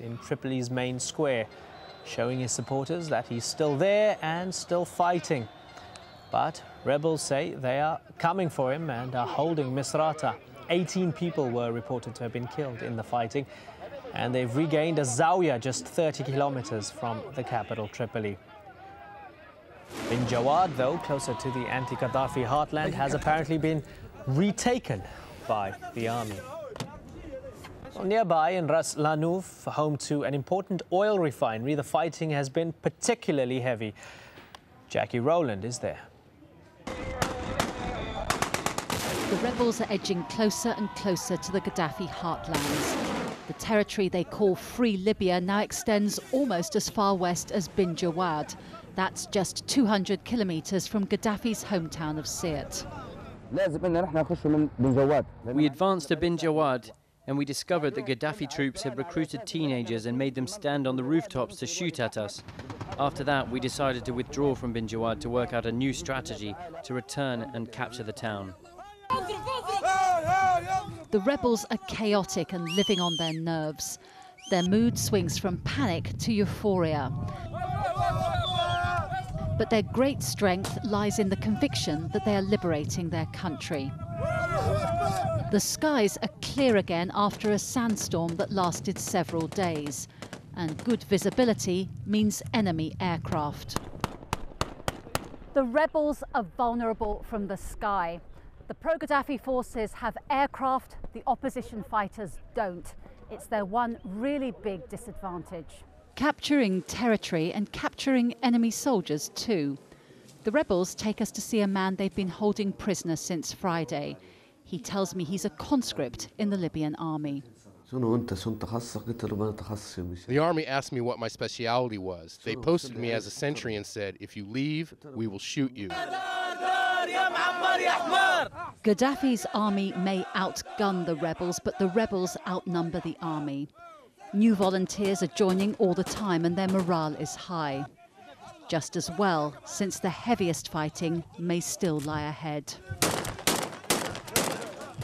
in Tripoli's main square, showing his supporters that he's still there and still fighting. But rebels say they are coming for him and are holding Misrata. 18 people were reported to have been killed in the fighting, and they've regained a zawiya just 30 kilometers from the capital, Tripoli. Bin Jawad, though, closer to the anti-Gaddafi heartland, has apparently been retaken by the army. Well, nearby in Ras Lanouf, home to an important oil refinery, the fighting has been particularly heavy. Jackie Rowland is there. The rebels are edging closer and closer to the Gaddafi heartlands. The territory they call Free Libya now extends almost as far west as Bin Jawad. That's just 200 kilometers from Gaddafi's hometown of Sirte. We advanced to Bin Jawad and we discovered that Gaddafi troops had recruited teenagers and made them stand on the rooftops to shoot at us. After that, we decided to withdraw from Bin Jawad to work out a new strategy to return and capture the town. The rebels are chaotic and living on their nerves. Their mood swings from panic to euphoria. But their great strength lies in the conviction that they are liberating their country. The skies are clear again after a sandstorm that lasted several days. And good visibility means enemy aircraft. The rebels are vulnerable from the sky. The pro-Gaddafi forces have aircraft, the opposition fighters don't. It's their one really big disadvantage. Capturing territory and capturing enemy soldiers too. The rebels take us to see a man they've been holding prisoner since Friday. He tells me he's a conscript in the Libyan army. The army asked me what my specialty was. They posted me as a sentry and said, if you leave, we will shoot you. Gaddafi's army may outgun the rebels, but the rebels outnumber the army. New volunteers are joining all the time and their morale is high. Just as well, since the heaviest fighting may still lie ahead.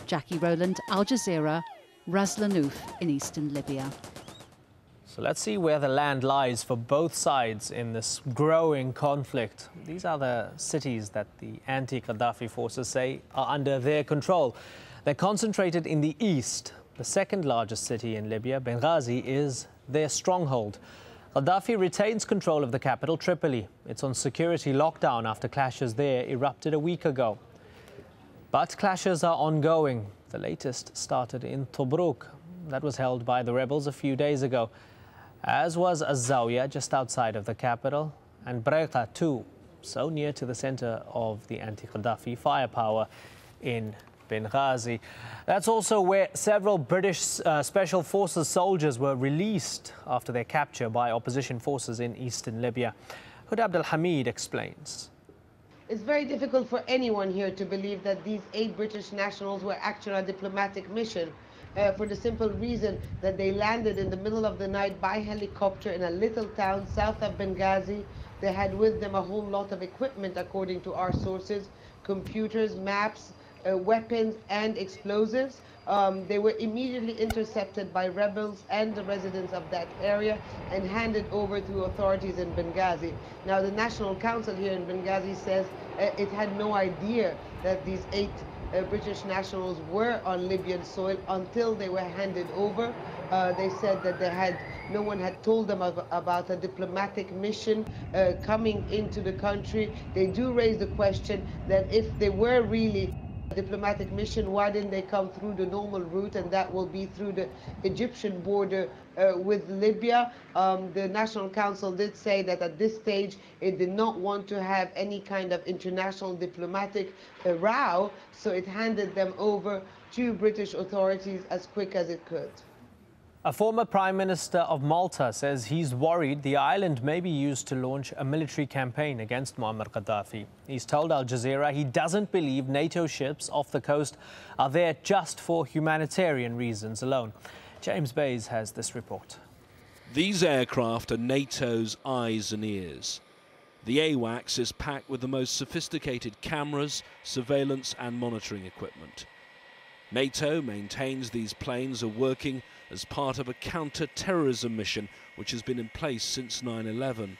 Jackie Rowland, AlJazeera, Ras Lanouf in eastern Libya. So let's see where the land lies for both sides in this growing conflict. These are the cities that the anti-Gaddafi forces say are under their control. They're concentrated in the east. The second largest city in Libya, Benghazi, is their stronghold. Gaddafi retains control of the capital, Tripoli. It's on security lockdown after clashes there erupted a week ago. But clashes are ongoing. The latest started in Tobruk. That was held by the rebels a few days ago, as was Az-Zawiya just outside of the capital, and Breka too, so near to the center of the anti-Gaddafi firepower in Benghazi. That's also where several British Special Forces soldiers were released after their capture by opposition forces in eastern Libya. Huda Abdel Hamid explains. It's very difficult for anyone here to believe that these 8 British nationals were actually on a diplomatic mission, for the simple reason that they landed in the middle of the night by helicopter in a little town south of Benghazi. They had with them a whole lot of equipment, according to our sources, computers, maps, weapons and explosives. They were immediately intercepted by rebels and the residents of that area and handed over to authorities in Benghazi. Now, the National Council here in Benghazi says it had no idea that these 8 British nationals were on Libyan soil until they were handed over. They said that no one had told them about a diplomatic mission coming into the country. They do raise the question that if they were really a diplomatic mission, why didn't they come through the normal route, and that will be through the Egyptian border with Libya. The National Council did say that at this stage it did not want to have any kind of international diplomatic row, so it handed them over to British authorities as quick as it could. A former Prime Minister of Malta says he's worried the island may be used to launch a military campaign against Muammar Gaddafi. He's told AlJazeera he doesn't believe NATO ships off the coast are there just for humanitarian reasons alone. James Bays has this report. These aircraft are NATO's eyes and ears. The AWACS is packed with the most sophisticated cameras, surveillance and monitoring equipment. NATO maintains these planes are working as part of a counter-terrorism mission which has been in place since 9/11.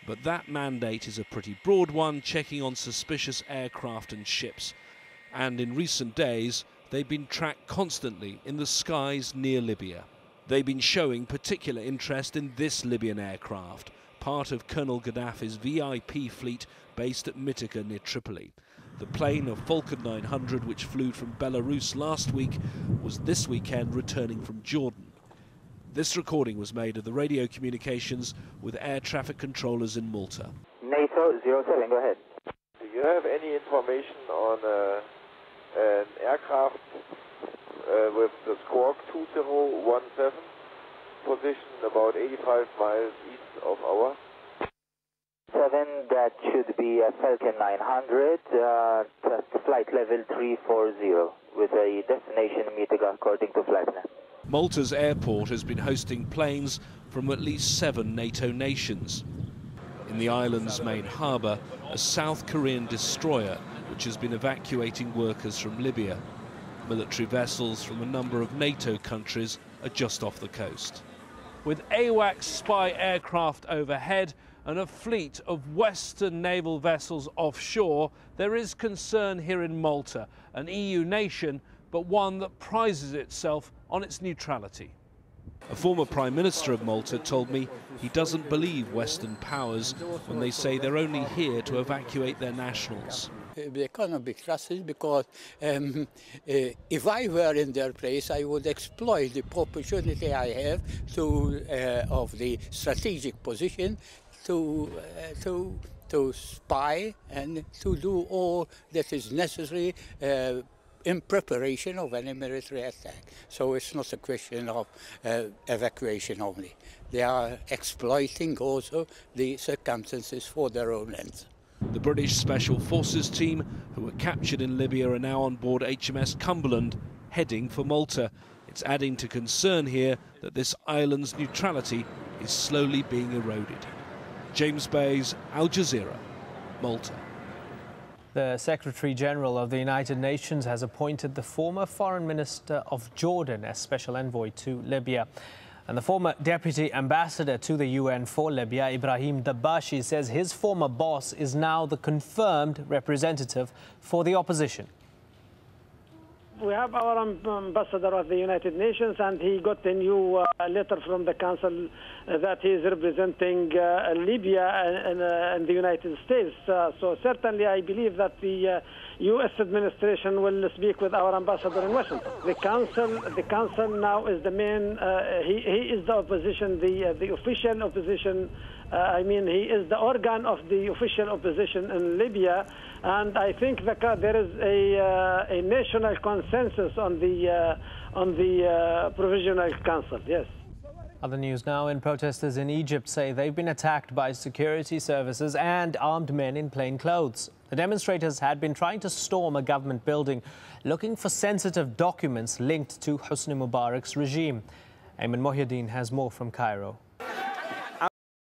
But that mandate is a pretty broad one, checking on suspicious aircraft and ships. And in recent days, they've been tracked constantly in the skies near Libya. They've been showing particular interest in this Libyan aircraft, part of Colonel Gaddafi's VIP fleet based at Mytika near Tripoli. The plane, a Falcon 900, which flew from Belarus last week, was this weekend returning from Jordan. This recording was made of the radio communications with air traffic controllers in Malta. NATO 07, go ahead. Do you have any information on an aircraft with the squawk 2017 position about 85 miles east of our? 7, that should be a Falcon 900, flight level 340 with a destination Mytika according to FlightNet. Malta's airport has been hosting planes from at least 7 NATO nations. In the island's main harbour, a South Korean destroyer which has been evacuating workers from Libya. Military vessels from a number of NATO countries are just off the coast. With AWACS spy aircraft overhead and a fleet of Western naval vessels offshore, there is concern here in Malta, an EU nation, but one that prizes itself on its neutrality. A former Prime Minister of Malta told me he doesn't believe Western powers when they say they're only here to evacuate their nationals. They cannot be trusted because if I were in their place, I would exploit the opportunity I have of the strategic position to spy and to do all that is necessary in preparation of any military attack. So it's not a question of evacuation only. They are exploiting also the circumstances for their own ends. The British Special Forces team, who were captured in Libya, are now on board HMS Cumberland, heading for Malta. It's adding to concern here that this island's neutrality is slowly being eroded. James Bayes, Al Jazeera, Malta. The Secretary General of the United Nations has appointed the former Foreign Minister of Jordan as Special Envoy to Libya. And the former Deputy Ambassador to the UN for Libya, Ibrahim Dabbashi, says his former boss is now the confirmed representative for the opposition. We have our ambassador of the United Nations, and he got a new letter from the Council that he is representing Libya and the United States. So certainly I believe that the U.S. administration will speak with our ambassador in Washington. The Council now is the main, he is the opposition, the official opposition. He is the organ of the official opposition in Libya, and I think there is a national consensus on the Provisional Council. Yes. Other news now. Protesters in Egypt say they've been attacked by security services and armed men in plain clothes. The demonstrators had been trying to storm a government building, looking for sensitive documents linked to Hosni Mubarak's regime. Ayman Mohyuddin has more from Cairo.